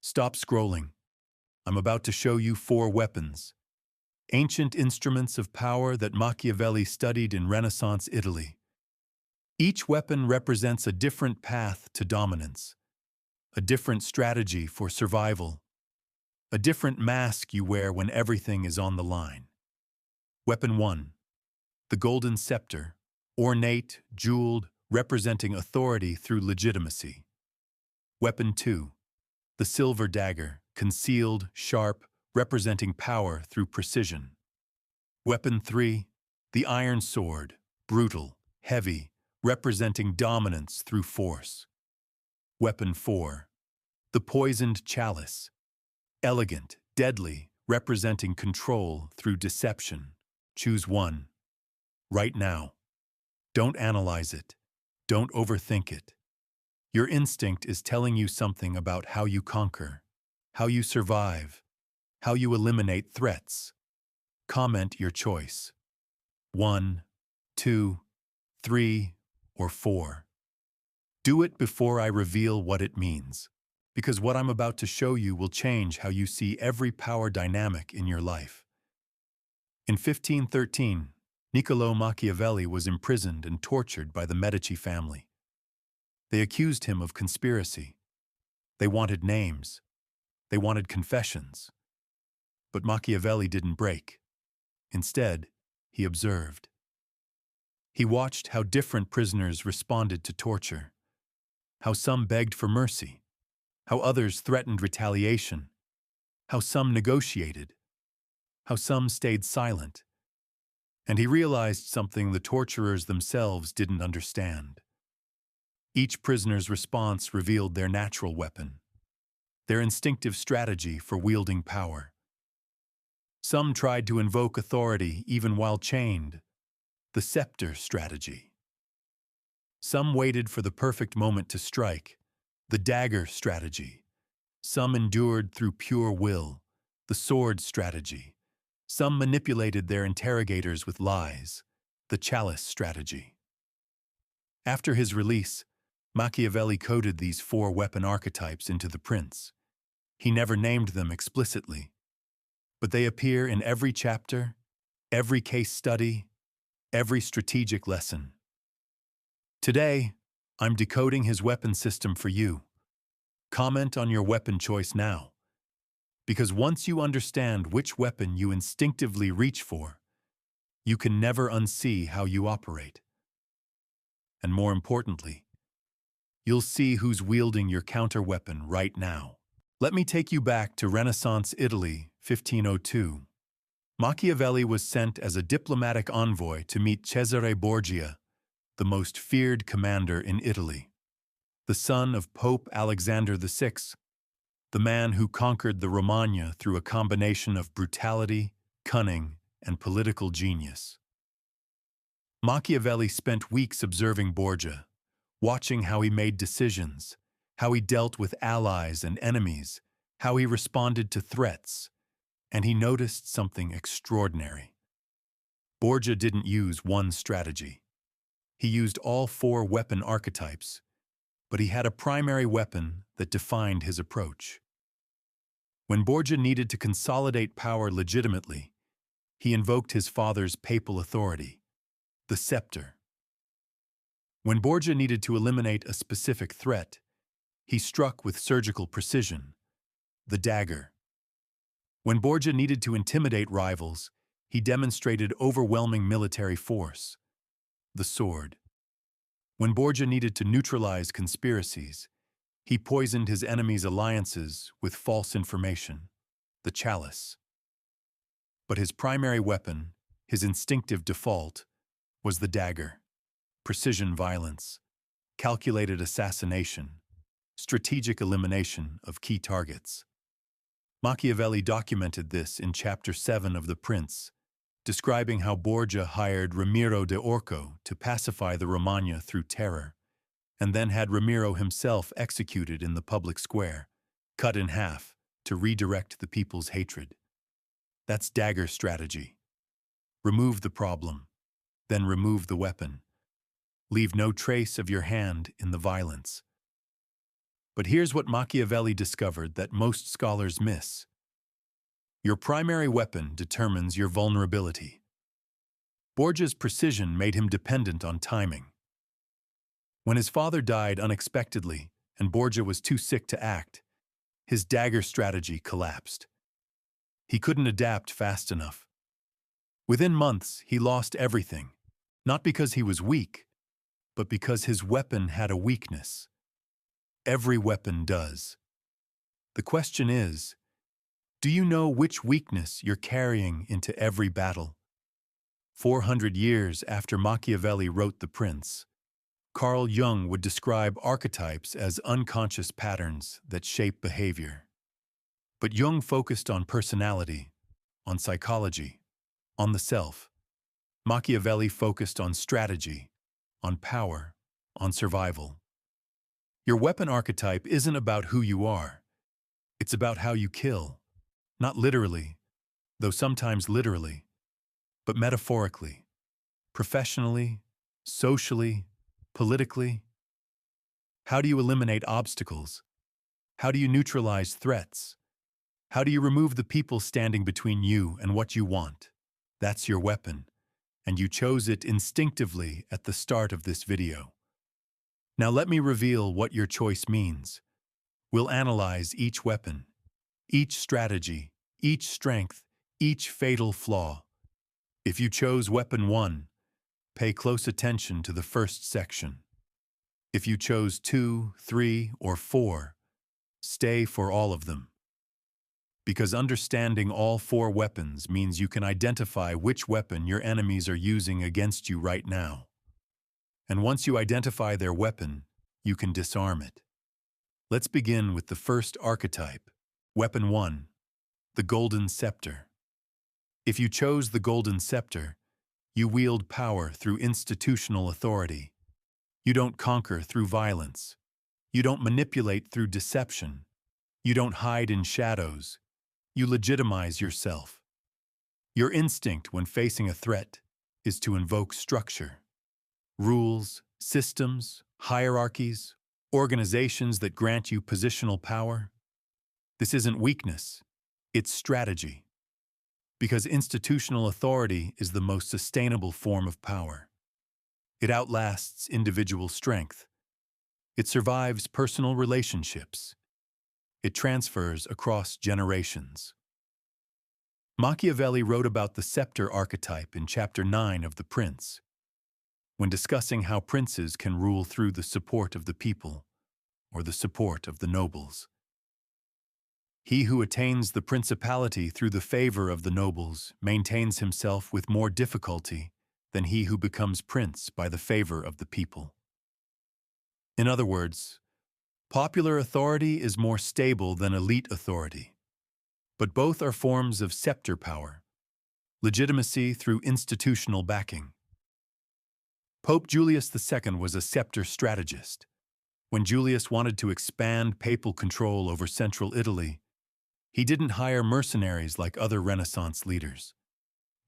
Stop scrolling. I'm about to show you 4 weapons, ancient instruments of power that Machiavelli studied in Renaissance Italy. Each weapon represents a different path to dominance, a different strategy for survival, a different mask you wear when everything is on the line. Weapon 1. The Golden Scepter, ornate, jeweled, representing authority through legitimacy. Weapon 2. The Silver Dagger, concealed, sharp, representing power through precision. Weapon 3. The Iron Sword, brutal, heavy, representing dominance through force. Weapon 4. The Poisoned Chalice, elegant, deadly, representing control through deception. Choose one. Right now. Don't analyze it. Don't overthink it. Your instinct is telling you something about how you conquer, how you survive, how you eliminate threats. Comment your choice. 1, 2, 3, or 4. Do it before I reveal what it means, because what I'm about to show you will change how you see every power dynamic in your life. In 1513, Niccolò Machiavelli was imprisoned and tortured by the Medici family. They accused him of conspiracy. They wanted names. They wanted confessions. But Machiavelli didn't break. Instead, he observed. He watched how different prisoners responded to torture, how some begged for mercy, how others threatened retaliation, how some negotiated, how some stayed silent. And he realized something the torturers themselves didn't understand. Each prisoner's response revealed their natural weapon, their instinctive strategy for wielding power. Some tried to invoke authority even while chained, the scepter strategy. Some waited for the perfect moment to strike, the dagger strategy. Some endured through pure will, the sword strategy. Some manipulated their interrogators with lies, the chalice strategy. After his release, Machiavelli coded these 4 weapon archetypes into the prince. He never named them explicitly, but they appear in every chapter, every case study, every strategic lesson. Today, I'm decoding his weapon system for you. Comment on your weapon choice now, because once you understand which weapon you instinctively reach for, you can never unsee how you operate. And more importantly, you'll see who's wielding your counter-weapon right now. Let me take you back to Renaissance Italy, 1502. Machiavelli was sent as a diplomatic envoy to meet Cesare Borgia, the most feared commander in Italy, the son of Pope Alexander VI, the man who conquered the Romagna through a combination of brutality, cunning, and political genius. Machiavelli spent weeks observing Borgia, watching how he made decisions, how he dealt with allies and enemies, how he responded to threats, and he noticed something extraordinary. Borgia didn't use one strategy. He used all 4 weapon archetypes, but he had a primary weapon that defined his approach. When Borgia needed to consolidate power legitimately, he invoked his father's papal authority, the scepter. When Borgia needed to eliminate a specific threat, he struck with surgical precision, the dagger. When Borgia needed to intimidate rivals, he demonstrated overwhelming military force, the sword. When Borgia needed to neutralize conspiracies, he poisoned his enemies' alliances with false information, the chalice. But his primary weapon, his instinctive default, was the dagger. Precision violence, calculated assassination, strategic elimination of key targets. Machiavelli documented this in Chapter 7 of The Prince, describing how Borgia hired Ramiro de Orco to pacify the Romagna through terror, and then had Ramiro himself executed in the public square, cut in half to redirect the people's hatred. That's dagger strategy. Remove the problem, then remove the weapon. Leave no trace of your hand in the violence. But here's what Machiavelli discovered that most scholars miss. Your primary weapon determines your vulnerability. Borgia's precision made him dependent on timing. When his father died unexpectedly and Borgia was too sick to act, his dagger strategy collapsed. He couldn't adapt fast enough. Within months, he lost everything, not because he was weak, but because his weapon had a weakness. Every weapon does. The question is, do you know which weakness you're carrying into every battle? 400 years after Machiavelli wrote The Prince, Carl Jung would describe archetypes as unconscious patterns that shape behavior. But Jung focused on personality, on psychology, on the self. Machiavelli focused on strategy, on power, on survival. Your weapon archetype isn't about who you are. It's about how you kill. Not literally, though sometimes literally, but metaphorically, professionally, socially, politically. How do you eliminate obstacles? How do you neutralize threats? How do you remove the people standing between you and what you want? That's your weapon, and you chose it instinctively at the start of this video. Now let me reveal what your choice means. We'll analyze each weapon, each strategy, each strength, each fatal flaw. If you chose weapon 1, pay close attention to the first section. If you chose 2, 3, or 4, stay for all of them. Because understanding all 4 weapons means you can identify which weapon your enemies are using against you right now. And once you identify their weapon, you can disarm it. Let's begin with the first archetype, Weapon 1, the Golden Scepter. If you chose the Golden Scepter, you wield power through institutional authority. You don't conquer through violence. You don't manipulate through deception. You don't hide in shadows. You legitimize yourself. Your instinct when facing a threat is to invoke structure. Rules, systems, hierarchies, organizations that grant you positional power. This isn't weakness, it's strategy. Because institutional authority is the most sustainable form of power. It outlasts individual strength. It survives personal relationships. It transfers across generations. Machiavelli wrote about the scepter archetype in Chapter 9 of The Prince, when discussing how princes can rule through the support of the people, or the support of the nobles. He who attains the principality through the favor of the nobles maintains himself with more difficulty than he who becomes prince by the favor of the people. In other words, popular authority is more stable than elite authority, but both are forms of scepter power, legitimacy through institutional backing. Pope Julius II was a scepter strategist. When Julius wanted to expand papal control over central Italy, he didn't hire mercenaries like other Renaissance leaders.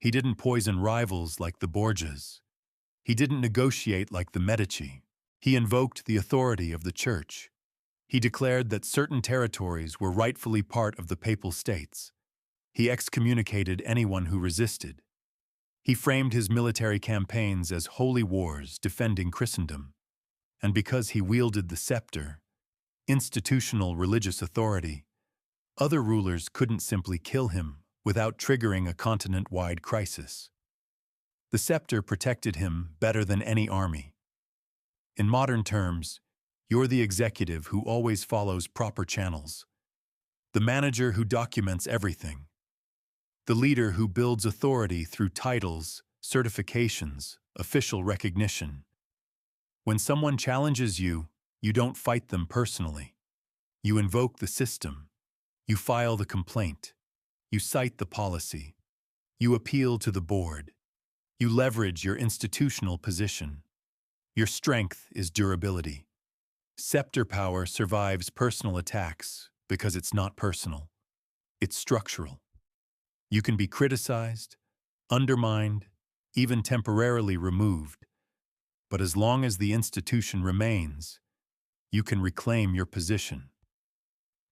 He didn't poison rivals like the Borgias. He didn't negotiate like the Medici. He invoked the authority of the Church. He declared that certain territories were rightfully part of the Papal States. He excommunicated anyone who resisted. He framed his military campaigns as holy wars defending Christendom. And because he wielded the scepter, institutional religious authority, other rulers couldn't simply kill him without triggering a continent-wide crisis. The scepter protected him better than any army. In modern terms, you're the executive who always follows proper channels, the manager who documents everything, the leader who builds authority through titles, certifications, official recognition. When someone challenges you, you don't fight them personally. You invoke the system. You file the complaint. You cite the policy. You appeal to the board. You leverage your institutional position. Your strength is durability. Scepter power survives personal attacks because it's not personal. It's structural. You can be criticized, undermined, even temporarily removed, but as long as the institution remains, you can reclaim your position.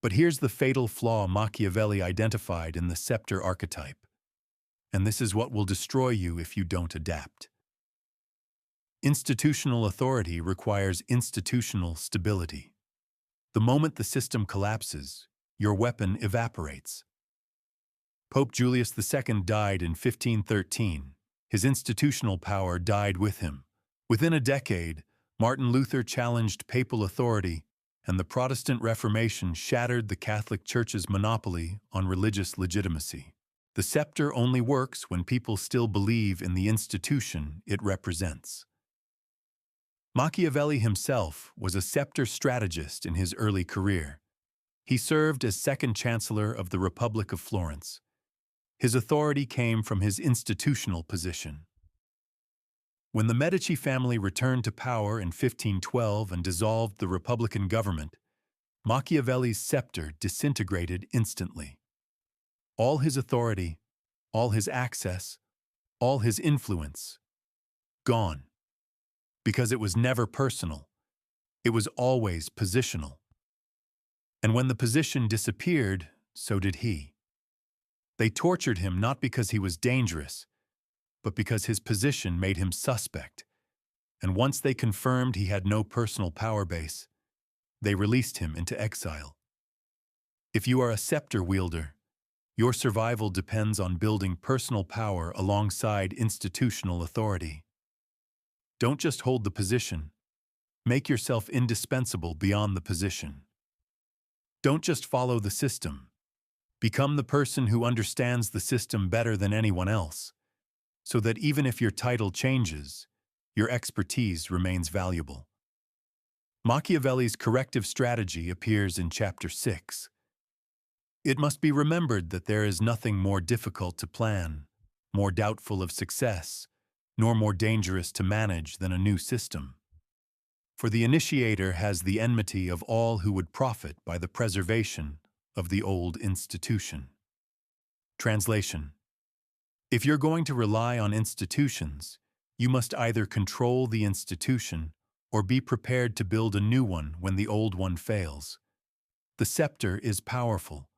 But here's the fatal flaw Machiavelli identified in the scepter archetype. And this is what will destroy you if you don't adapt. Institutional authority requires institutional stability. The moment the system collapses, your weapon evaporates. Pope Julius II died in 1513. His institutional power died with him. Within a decade, Martin Luther challenged papal authority, and the Protestant Reformation shattered the Catholic Church's monopoly on religious legitimacy. The scepter only works when people still believe in the institution it represents. Machiavelli himself was a scepter strategist in his early career. He served as second chancellor of the Republic of Florence. His authority came from his institutional position. When the Medici family returned to power in 1512 and dissolved the Republican government, Machiavelli's scepter disintegrated instantly. All his authority, all his access, all his influence, gone. Because it was never personal. It was always positional. And when the position disappeared, so did he. They tortured him not because he was dangerous, but because his position made him suspect. And once they confirmed he had no personal power base, they released him into exile. If you are a scepter wielder, your survival depends on building personal power alongside institutional authority. Don't just hold the position. Make yourself indispensable beyond the position. Don't just follow the system. Become the person who understands the system better than anyone else, so that even if your title changes, your expertise remains valuable. Machiavelli's corrective strategy appears in Chapter 6. It must be remembered that there is nothing more difficult to plan, more doubtful of success, nor more dangerous to manage than a new system. For the initiator has the enmity of all who would profit by the preservation of the old institution. Translation: if you're going to rely on institutions, you must either control the institution or be prepared to build a new one when the old one fails. The scepter is powerful,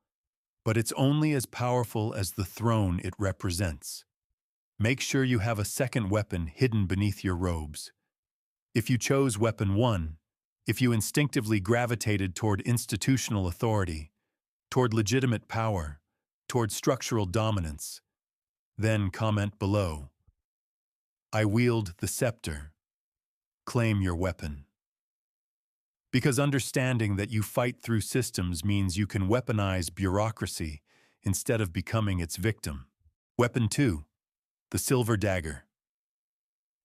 but it's only as powerful as the throne it represents. Make sure you have a second weapon hidden beneath your robes. If you chose weapon 1, if you instinctively gravitated toward institutional authority, toward legitimate power, toward structural dominance, then comment below. I wield the scepter. Claim your weapon. Because understanding that you fight through systems means you can weaponize bureaucracy instead of becoming its victim. Weapon 2. The Silver Dagger.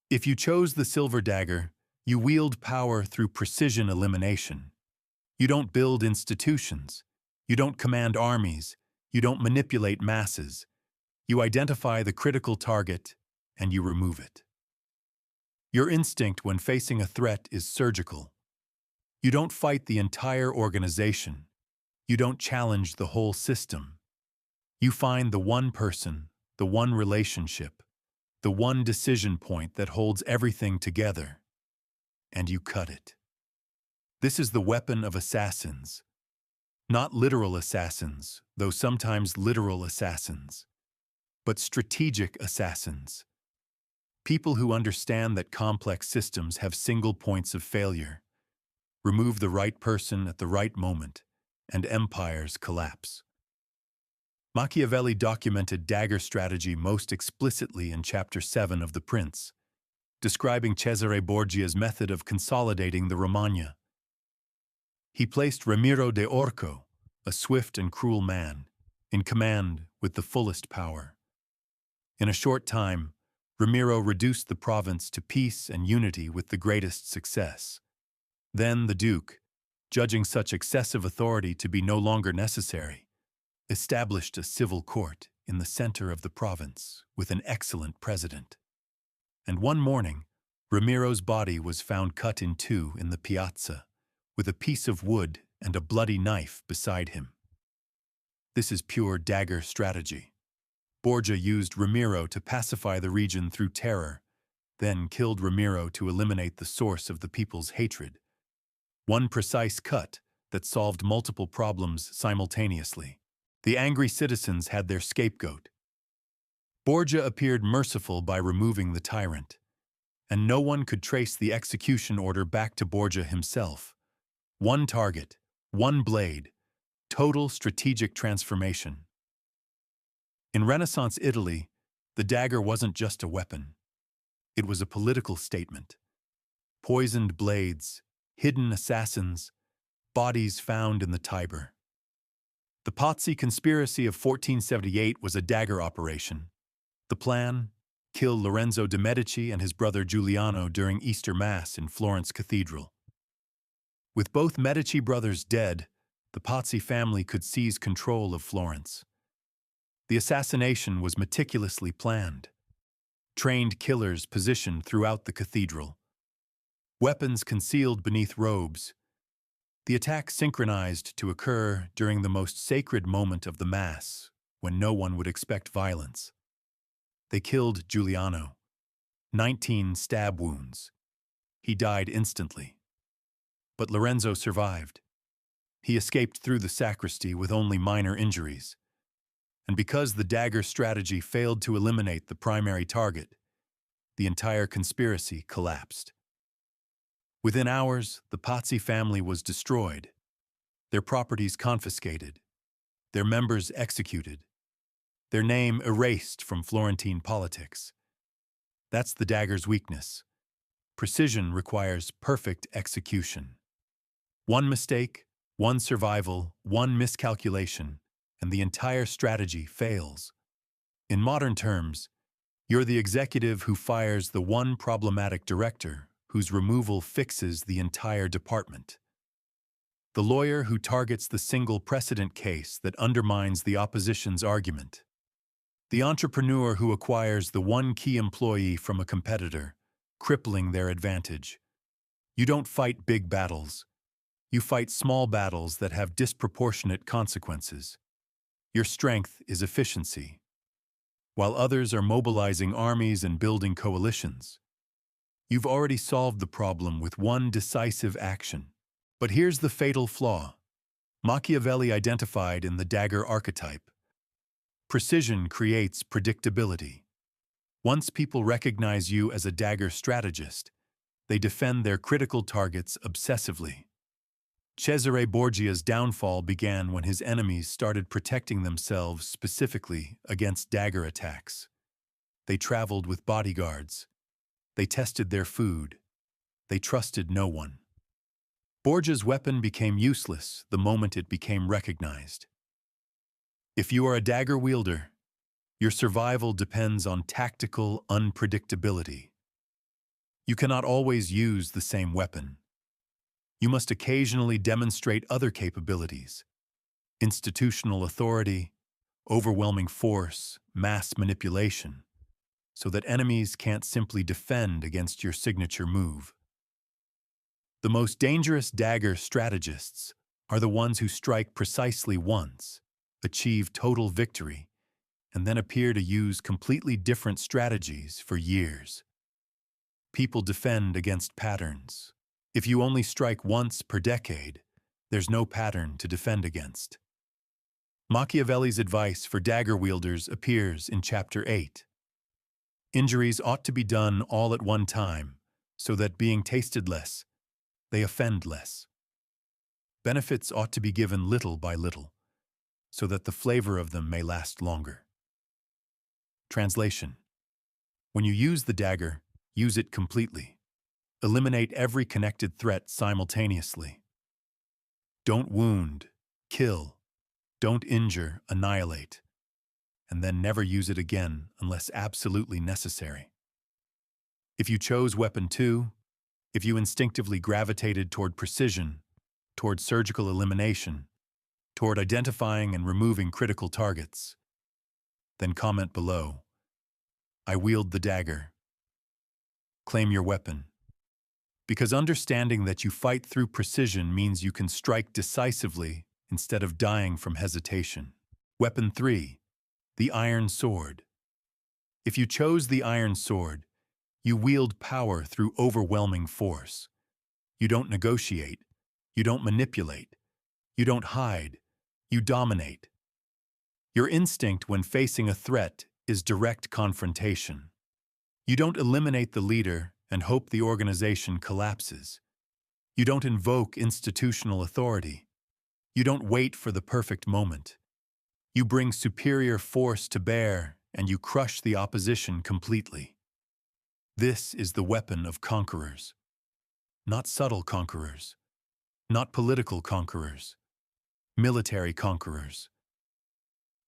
If you chose the Silver Dagger, you wield power through precision elimination. You don't build institutions. You don't command armies. You don't manipulate masses. You identify the critical target, and you remove it. Your instinct when facing a threat is surgical. You don't fight the entire organization. You don't challenge the whole system. You find the one person, the one relationship, the one decision point that holds everything together, and you cut it. This is the weapon of assassins. Not literal assassins, though sometimes literal assassins, but strategic assassins. People who understand that complex systems have single points of failure. Remove the right person at the right moment, and empires collapse. Machiavelli documented dagger strategy most explicitly in Chapter 7 of The Prince, describing Cesare Borgia's method of consolidating the Romagna. He placed Ramiro de Orco, a swift and cruel man, in command with the fullest power. In a short time, Ramiro reduced the province to peace and unity with the greatest success. Then the Duke, judging such excessive authority to be no longer necessary, established a civil court in the center of the province with an excellent president. And one morning, Ramiro's body was found cut in two in the piazza, with a piece of wood and a bloody knife beside him. This is pure dagger strategy. Borgia used Ramiro to pacify the region through terror, then killed Ramiro to eliminate the source of the people's hatred. One precise cut that solved multiple problems simultaneously. The angry citizens had their scapegoat. Borgia appeared merciful by removing the tyrant, and no one could trace the execution order back to Borgia himself. One target, one blade, total strategic transformation. In Renaissance Italy, the dagger wasn't just a weapon. It was a political statement. Poisoned blades, hidden assassins, bodies found in the Tiber. The Pazzi conspiracy of 1478 was a dagger operation. The plan? Kill Lorenzo de' Medici and his brother Giuliano during Easter Mass in Florence Cathedral. With both Medici brothers dead, the Pazzi family could seize control of Florence. The assassination was meticulously planned. Trained killers positioned throughout the cathedral. Weapons concealed beneath robes. The attack synchronized to occur during the most sacred moment of the Mass, when no one would expect violence. They killed Giuliano. 19 stab wounds. He died instantly. But Lorenzo survived. He escaped through the sacristy with only minor injuries. And because the dagger strategy failed to eliminate the primary target, the entire conspiracy collapsed. Within hours, the Pazzi family was destroyed, their properties confiscated, their members executed, their name erased from Florentine politics. That's the dagger's weakness. Precision requires perfect execution. One mistake, one survival, one miscalculation, and the entire strategy fails. In modern terms, you're the executive who fires the one problematic director whose removal fixes the entire department. The lawyer who targets the single precedent case that undermines the opposition's argument. The entrepreneur who acquires the one key employee from a competitor, crippling their advantage. You don't fight big battles. You fight small battles that have disproportionate consequences. Your strength is efficiency. While others are mobilizing armies and building coalitions, you've already solved the problem with one decisive action. But here's the fatal flaw. Machiavelli identified in the dagger archetype. Precision creates predictability. Once people recognize you as a dagger strategist, they defend their critical targets obsessively. Cesare Borgia's downfall began when his enemies started protecting themselves specifically against dagger attacks. They traveled with bodyguards. They tested their food. They trusted no one. Borgia's weapon became useless the moment it became recognized. If you are a dagger wielder, your survival depends on tactical unpredictability. You cannot always use the same weapon. You must occasionally demonstrate other capabilities: institutional authority, overwhelming force, mass manipulation, so that enemies can't simply defend against your signature move. The most dangerous dagger strategists are the ones who strike precisely once, achieve total victory, and then appear to use completely different strategies for years. People defend against patterns. If you only strike once per decade, there's no pattern to defend against. Machiavelli's advice for dagger wielders appears in Chapter 8. Injuries ought to be done all at one time, so that being tasted less, they offend less. Benefits ought to be given little by little, so that the flavor of them may last longer. Translation: when you use the dagger, use it completely. Eliminate every connected threat simultaneously. Don't wound, kill. Don't injure, annihilate. And then never use it again unless absolutely necessary. If you chose Weapon 2, if you instinctively gravitated toward precision, toward surgical elimination, toward identifying and removing critical targets, then comment below. I wield the dagger. Claim your weapon. Because understanding that you fight through precision means you can strike decisively instead of dying from hesitation. Weapon 3, the Iron Sword. If you chose the Iron Sword, you wield power through overwhelming force. You don't negotiate, You don't manipulate. You don't hide. You dominate. Your instinct when facing a threat is direct confrontation. You don't eliminate the leader and hope the organization collapses. You don't invoke institutional authority. You don't wait for the perfect moment. You bring superior force to bear and you crush the opposition completely. This is the weapon of conquerors. Not subtle conquerors. Not political conquerors. Military conquerors.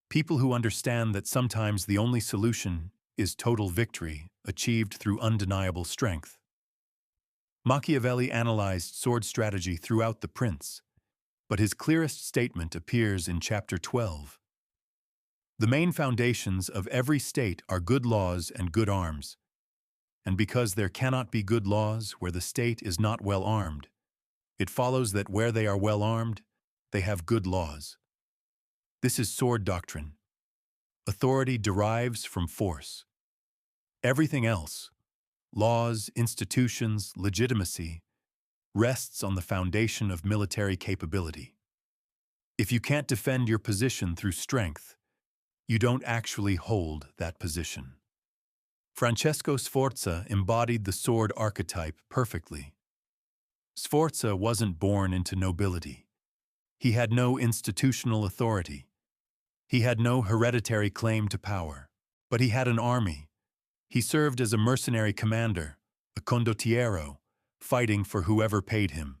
People who understand that sometimes the only solution is total victory achieved through undeniable strength. Machiavelli analyzed sword strategy throughout The Prince, but his clearest statement appears in Chapter 12. The main foundations of every state are good laws and good arms, and because there cannot be good laws where the state is not well armed, it follows that where they are well armed, they have good laws. This is sword doctrine. Authority derives from force. Everything else, laws, institutions, legitimacy, rests on the foundation of military capability. If you can't defend your position through strength, you don't actually hold that position. Francesco Sforza embodied the sword archetype perfectly. Sforza wasn't born into nobility. He had no institutional authority. He had no hereditary claim to power. But he had an army. He served as a mercenary commander, a condottiero, fighting for whoever paid him.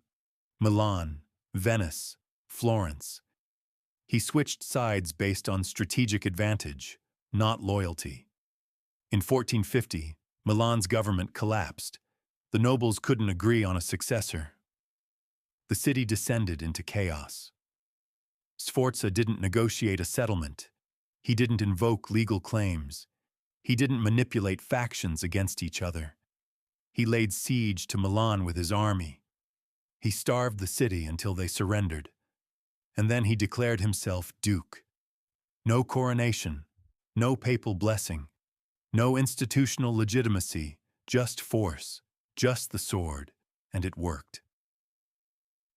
Milan, Venice, Florence. He switched sides based on strategic advantage, not loyalty. In 1450, Milan's government collapsed. The nobles couldn't agree on a successor. The city descended into chaos. Sforza didn't negotiate a settlement. He didn't invoke legal claims. He didn't manipulate factions against each other. He laid siege to Milan with his army. He starved the city until they surrendered. And then he declared himself duke. No coronation, no papal blessing, no institutional legitimacy, just force, just the sword, and it worked.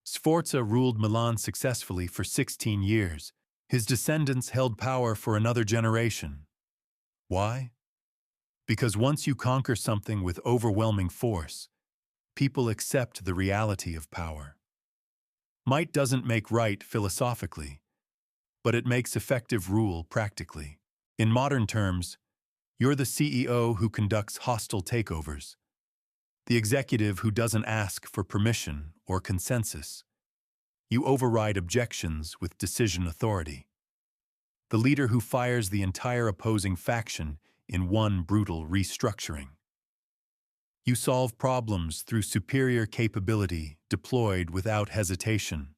Sforza ruled Milan successfully for 16 years. His descendants held power for another generation. Why? Because once you conquer something with overwhelming force, people accept the reality of power. Might doesn't make right philosophically, but it makes effective rule practically. In modern terms, you're the CEO who conducts hostile takeovers, the executive who doesn't ask for permission or consensus. You override objections with decision authority. The leader who fires the entire opposing faction in one brutal restructuring. You solve problems through superior capability deployed without hesitation.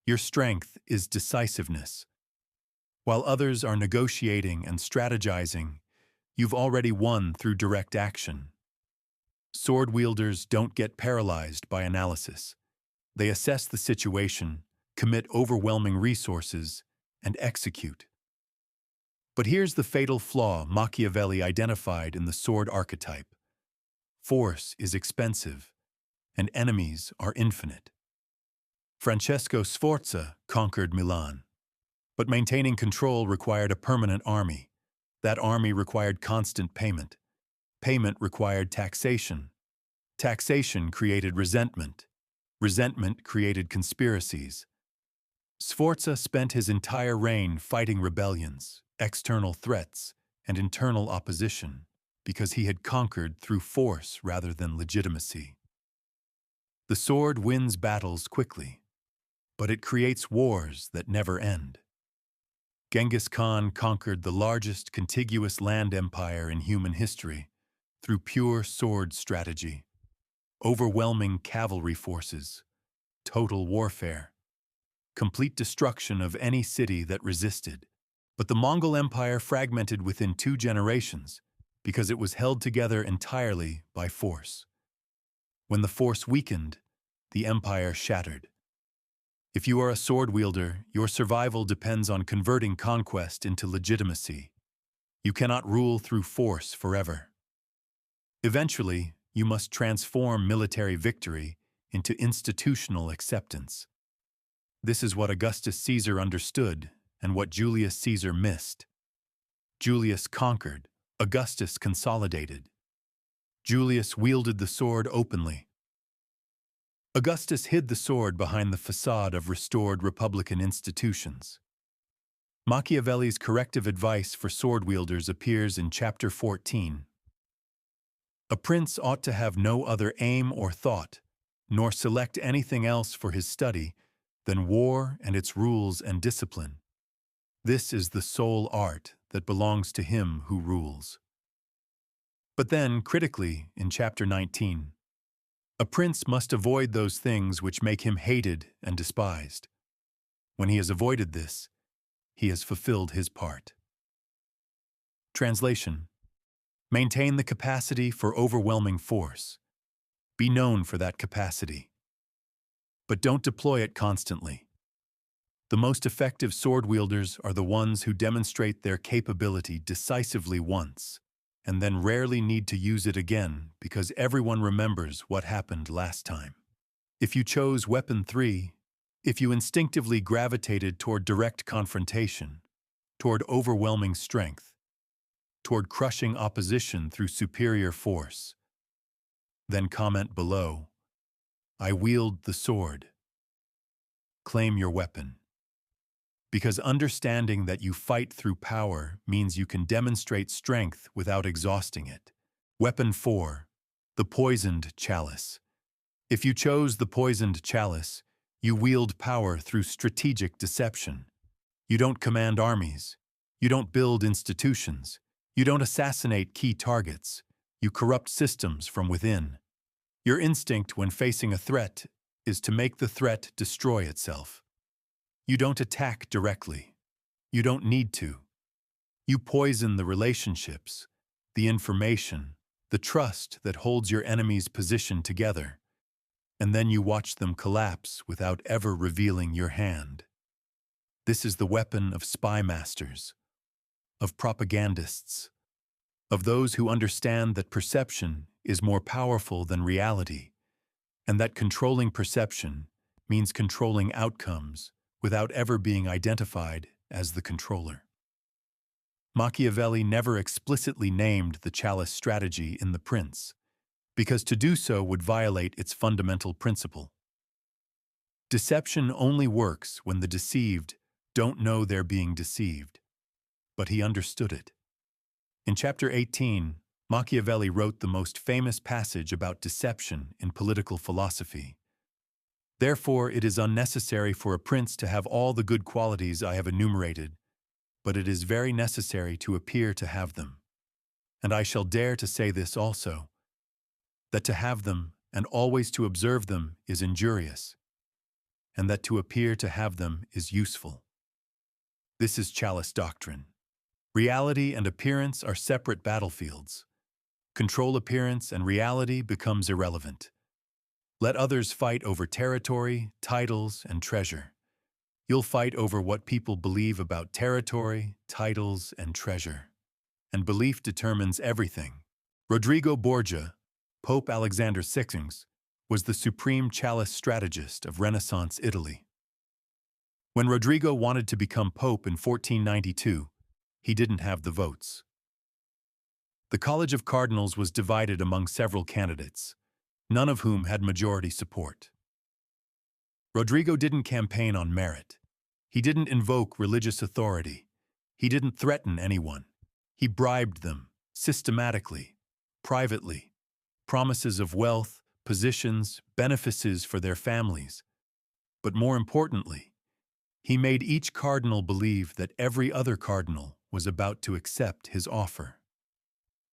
Your strength is decisiveness. While others are negotiating and strategizing, you've already won through direct action. Sword wielders don't get paralyzed by analysis. They assess the situation, commit overwhelming resources, and execute. But here's the fatal flaw Machiavelli identified in the sword archetype. Force is expensive, and enemies are infinite. Francesco Sforza conquered Milan, but maintaining control required a permanent army. That army required constant payment. Payment required taxation. Taxation created resentment. Resentment created conspiracies. Sforza spent his entire reign fighting rebellions, external threats, and internal opposition, because he had conquered through force rather than legitimacy. The sword wins battles quickly, but it creates wars that never end. Genghis Khan conquered the largest contiguous land empire in human history through pure sword strategy, overwhelming cavalry forces, total warfare, complete destruction of any city that resisted. But the Mongol Empire fragmented within 2 generations because it was held together entirely by force. When the force weakened, the empire shattered. If you are a sword wielder, your survival depends on converting conquest into legitimacy. You cannot rule through force forever. Eventually, you must transform military victory into institutional acceptance. This is what Augustus Caesar understood and what Julius Caesar missed. Julius conquered, Augustus consolidated. Julius wielded the sword openly. Augustus hid the sword behind the facade of restored republican institutions. Machiavelli's corrective advice for sword wielders appears in Chapter 14. A prince ought to have no other aim or thought, nor select anything else for his study than war and its rules and discipline. This is the sole art that belongs to him who rules. But then, critically, in Chapter 19, a prince must avoid those things which make him hated and despised. When he has avoided this, he has fulfilled his part. Translation: maintain the capacity for overwhelming force. Be known for that capacity. But don't deploy it constantly. The most effective sword wielders are the ones who demonstrate their capability decisively once, and then rarely need to use it again because everyone remembers what happened last time. If you chose Weapon 3, if you instinctively gravitated toward direct confrontation, toward overwhelming strength, toward crushing opposition through superior force, then comment below, "I wield the sword." Claim your weapon. Because understanding that you fight through power means you can demonstrate strength without exhausting it. Weapon 4, the Poisoned Chalice. If you chose the Poisoned Chalice, you wield power through strategic deception. You don't command armies. You don't build institutions. You don't assassinate key targets. You corrupt systems from within. Your instinct when facing a threat is to make the threat destroy itself. You don't attack directly. You don't need to. You poison the relationships, the information, the trust that holds your enemy's position together, and then you watch them collapse without ever revealing your hand. This is the weapon of spy masters, of propagandists, of those who understand that perception is more powerful than reality, and that controlling perception means controlling outcomes without ever being identified as the controller. Machiavelli never explicitly named the chalice strategy in The Prince, because to do so would violate its fundamental principle. Deception only works when the deceived don't know they're being deceived, but he understood it. In Chapter 18, Machiavelli wrote the most famous passage about deception in political philosophy. Therefore, it is unnecessary for a prince to have all the good qualities I have enumerated, but it is very necessary to appear to have them. And I shall dare to say this also, that to have them and always to observe them is injurious, and that to appear to have them is useful. This is chalice doctrine. Reality and appearance are separate battlefields. Control appearance and reality becomes irrelevant. Let others fight over territory, titles, and treasure. You'll fight over what people believe about territory, titles, and treasure. And belief determines everything. Rodrigo Borgia, Pope Alexander VI, was the supreme chalice strategist of Renaissance Italy. When Rodrigo wanted to become pope in 1492, he didn't have the votes. The College of Cardinals was divided among several candidates, none of whom had majority support. Rodrigo didn't campaign on merit. He didn't invoke religious authority. He didn't threaten anyone. He bribed them, systematically, privately, promises of wealth, positions, benefices for their families. But more importantly, he made each cardinal believe that every other cardinal was about to accept his offer.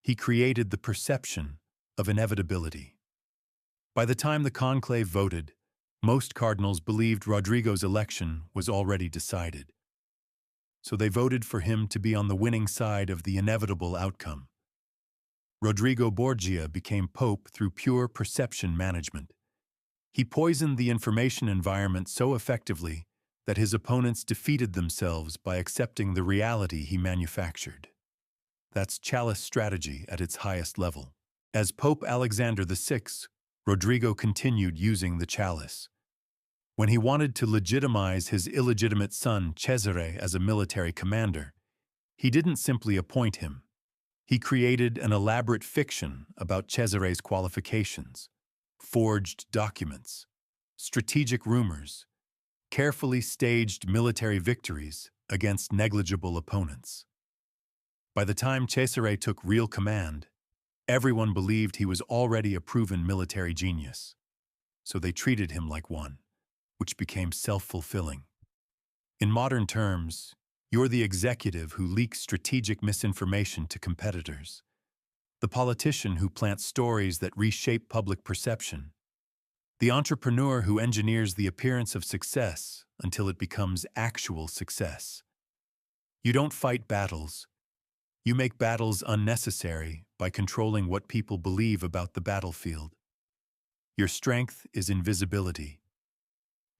He created the perception of inevitability. By the time the conclave voted, most cardinals believed Rodrigo's election was already decided. So they voted for him to be on the winning side of the inevitable outcome. Rodrigo Borgia became pope through pure perception management. He poisoned the information environment so effectively that his opponents defeated themselves by accepting the reality he manufactured. That's chalice strategy at its highest level. As Pope Alexander VI, Rodrigo continued using the chalice. When he wanted to legitimize his illegitimate son Cesare as a military commander, he didn't simply appoint him. He created an elaborate fiction about Cesare's qualifications, forged documents, strategic rumors, carefully staged military victories against negligible opponents. By the time Cesare took real command, everyone believed he was already a proven military genius, so they treated him like one, which became self-fulfilling. In modern terms, you're the executive who leaks strategic misinformation to competitors, the politician who plants stories that reshape public perception, the entrepreneur who engineers the appearance of success until it becomes actual success. You don't fight battles. You make battles unnecessary by controlling what people believe about the battlefield. Your strength is invisibility.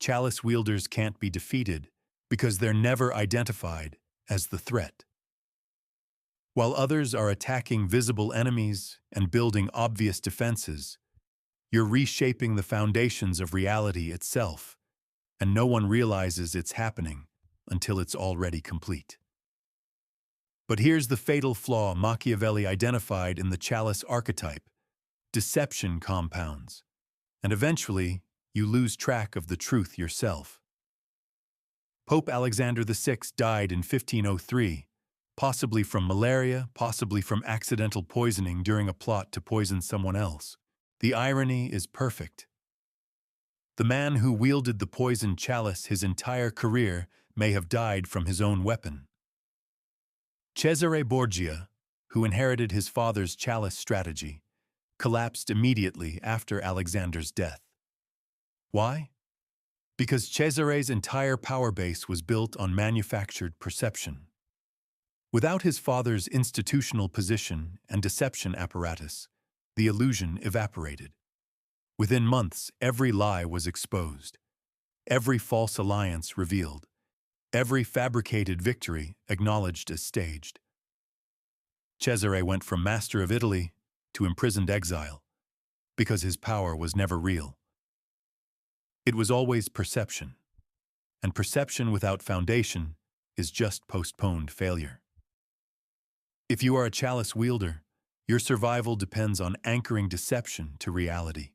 Chalice wielders can't be defeated because they're never identified as the threat. While others are attacking visible enemies and building obvious defenses, you're reshaping the foundations of reality itself, and no one realizes it's happening until it's already complete. But here's the fatal flaw Machiavelli identified in the chalice archetype: deception compounds, and eventually you lose track of the truth yourself. Pope Alexander VI died in 1503, possibly from malaria, possibly from accidental poisoning during a plot to poison someone else. The irony is perfect. The man who wielded the poisoned chalice his entire career may have died from his own weapon. Cesare Borgia, who inherited his father's chalice strategy, collapsed immediately after Alexander's death. Why? Because Cesare's entire power base was built on manufactured perception. Without his father's institutional position and deception apparatus, the illusion evaporated. Within months, every lie was exposed, every false alliance revealed, every fabricated victory acknowledged as staged. Cesare went from master of Italy to imprisoned exile, because his power was never real. It was always perception, and perception without foundation is just postponed failure. If you are a chalice wielder, your survival depends on anchoring deception to reality.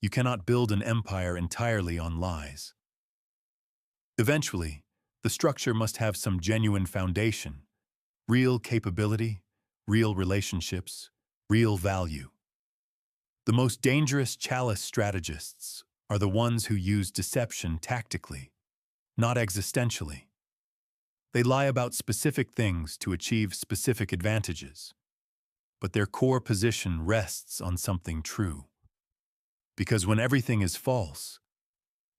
You cannot build an empire entirely on lies. Eventually, the structure must have some genuine foundation, real capability, real relationships, real value. The most dangerous chalice strategists are the ones who use deception tactically, not existentially. They lie about specific things to achieve specific advantages, but their core position rests on something true. Because when everything is false,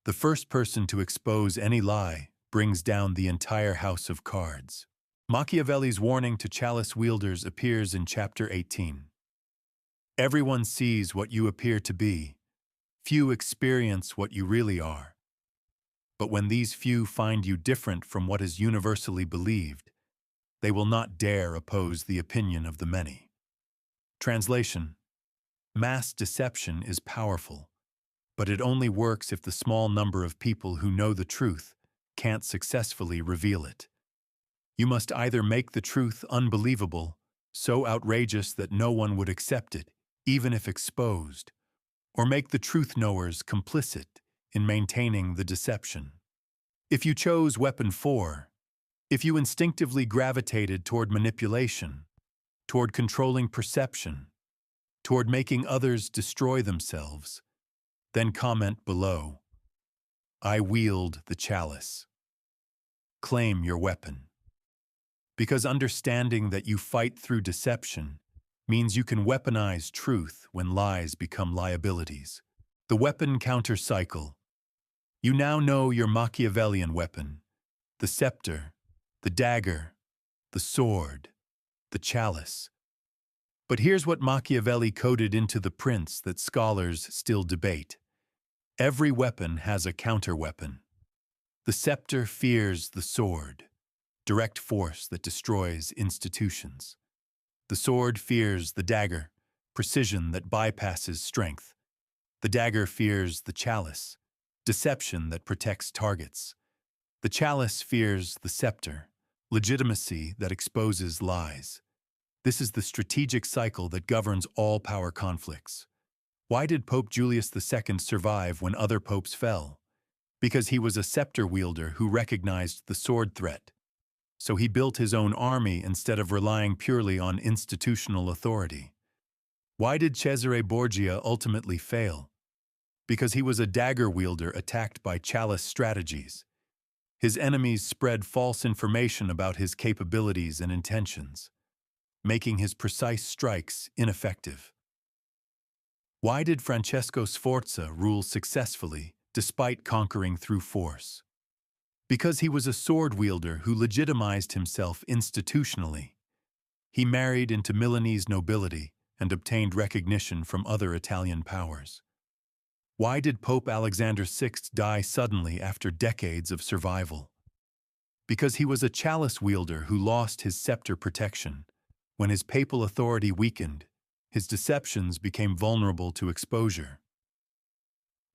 the first person to expose any lie brings down the entire house of cards. Machiavelli's warning to chalice wielders appears in chapter 18. Everyone sees what you appear to be. Few experience what you really are. But when these few find you different from what is universally believed, they will not dare oppose the opinion of the many. Translation: mass deception is powerful, but it only works if the small number of people who know the truth can't successfully reveal it. You must either make the truth unbelievable, so outrageous that no one would accept it, even if exposed, or make the truth-knowers complicit in maintaining the deception. If you chose weapon 4, if you instinctively gravitated toward manipulation, toward controlling perception, toward making others destroy themselves, then comment below, "I wield the chalice." Claim your weapon. Because understanding that you fight through deception means you can weaponize truth when lies become liabilities. The weapon counter cycle. You now know your Machiavellian weapon: the scepter, the dagger, the sword, the chalice. But here's what Machiavelli coded into the prince that scholars still debate. Every weapon has a counter-weapon. The scepter fears the sword, direct force that destroys institutions. The sword fears the dagger, precision that bypasses strength. The dagger fears the chalice, deception that protects targets. The chalice fears the scepter, legitimacy that exposes lies. This is the strategic cycle that governs all power conflicts. Why did Pope Julius II survive when other popes fell? Because he was a scepter wielder who recognized the sword threat. So he built his own army instead of relying purely on institutional authority. Why did Cesare Borgia ultimately fail? Because he was a dagger wielder attacked by chalice strategies. His enemies spread false information about his capabilities and intentions, making his precise strikes ineffective. Why did Francesco Sforza rule successfully despite conquering through force? Because he was a sword wielder who legitimized himself institutionally. He married into Milanese nobility and obtained recognition from other Italian powers. Why did Pope Alexander VI die suddenly after decades of survival? Because he was a chalice wielder who lost his scepter protection. When his papal authority weakened, his deceptions became vulnerable to exposure.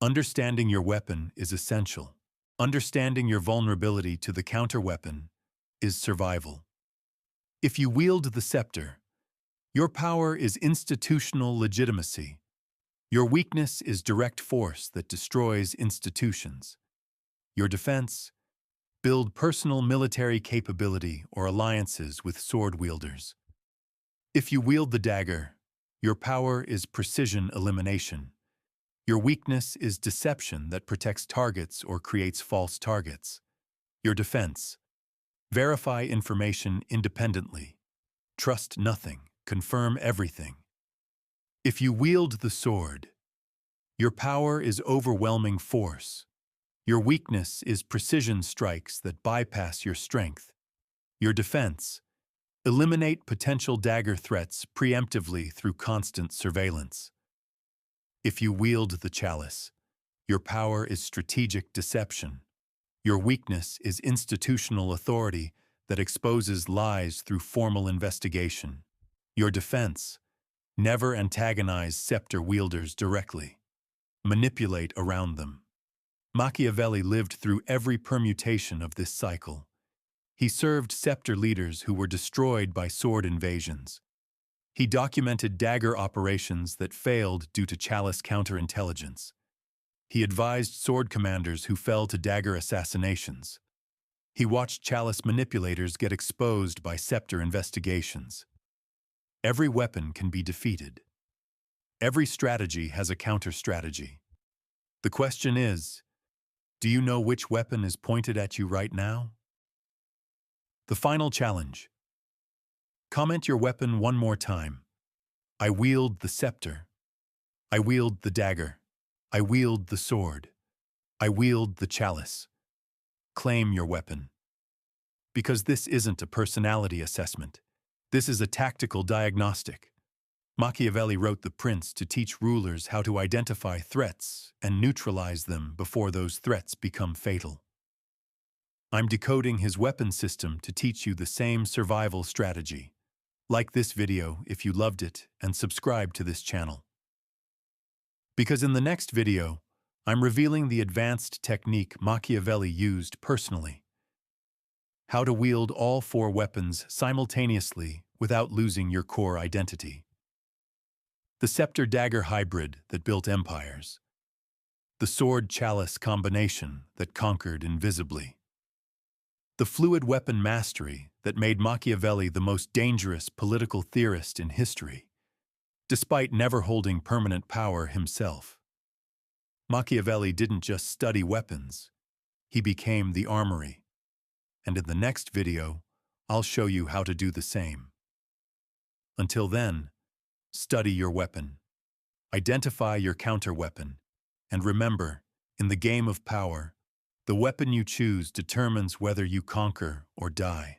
Understanding your weapon is essential. Understanding your vulnerability to the counterweapon is survival. If you wield the scepter, your power is institutional legitimacy. Your weakness is direct force that destroys institutions. Your defense: build personal military capability or alliances with sword wielders. If you wield the dagger, your power is precision elimination. Your weakness is deception that protects targets or creates false targets. Your defense: verify information independently. Trust nothing, confirm everything. If you wield the sword, your power is overwhelming force. Your weakness is precision strikes that bypass your strength. Your defense: eliminate potential dagger threats preemptively through constant surveillance. If you wield the chalice, your power is strategic deception. Your weakness is institutional authority that exposes lies through formal investigation. Your defense: never antagonize scepter wielders directly. Manipulate around them. Machiavelli lived through every permutation of this cycle. He served scepter leaders who were destroyed by sword invasions. He documented dagger operations that failed due to chalice counterintelligence. He advised sword commanders who fell to dagger assassinations. He watched chalice manipulators get exposed by scepter investigations. Every weapon can be defeated. Every strategy has a counter-strategy. The question is, do you know which weapon is pointed at you right now? The final challenge. Comment your weapon one more time. I wield the scepter. I wield the dagger. I wield the sword. I wield the chalice. Claim your weapon. Because this isn't a personality assessment. This is a tactical diagnostic. Machiavelli wrote The Prince to teach rulers how to identify threats and neutralize them before those threats become fatal. I'm decoding his weapon system to teach you the same survival strategy. Like this video if you loved it and subscribe to this channel. Because in the next video, I'm revealing the advanced technique Machiavelli used personally. How to wield all 4 weapons simultaneously without losing your core identity. The scepter-dagger hybrid that built empires. The sword-chalice combination that conquered invisibly. The fluid weapon mastery that made Machiavelli the most dangerous political theorist in history, despite never holding permanent power himself. Machiavelli didn't just study weapons, he became the armory. And in the next video, I'll show you how to do the same. Until then, study your weapon, identify your counter-weapon, and remember, in the game of power, the weapon you choose determines whether you conquer or die.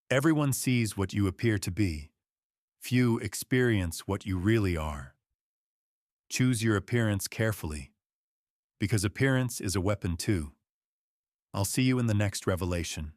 Everyone sees what you appear to be. Few experience what you really are. Choose your appearance carefully, because appearance is a weapon too. I'll see you in the next revelation.